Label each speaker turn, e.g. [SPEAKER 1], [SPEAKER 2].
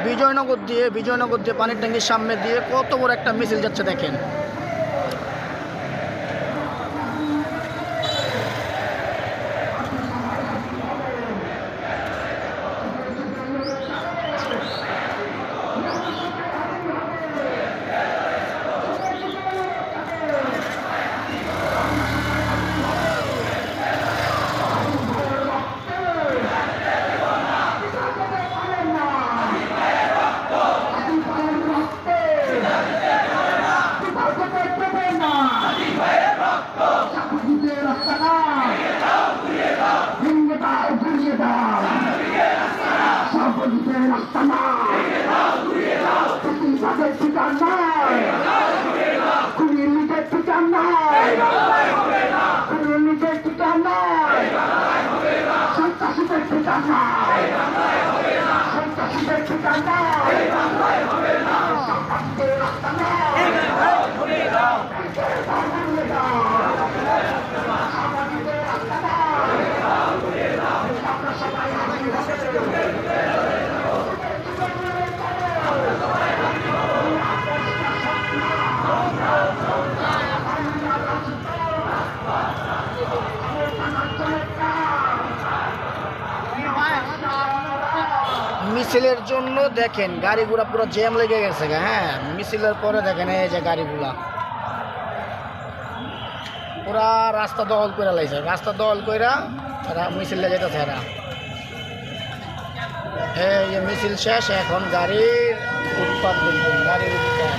[SPEAKER 1] বিজয়নগর দিয়ে পানির ট্যাঙ্কির সামনে দিয়ে কত বড় একটা মিছিল যাচ্ছে দেখেন। মিছিলের জন্য দেখেন গাড়িগুলা পুরো জ্যাম লেগে গেছে। হ্যাঁ, মিছিলের পরে দেখেন এই যে গাড়িগুলা পুরা রাস্তা দখল করে লাইছে। রাস্তা দখল কইরা মিছিল লেগে যেতেছে এরা। এই যে মিছিল শেষ, এখন গাড়ির উৎপাদ, গাড়ির উৎপাদ।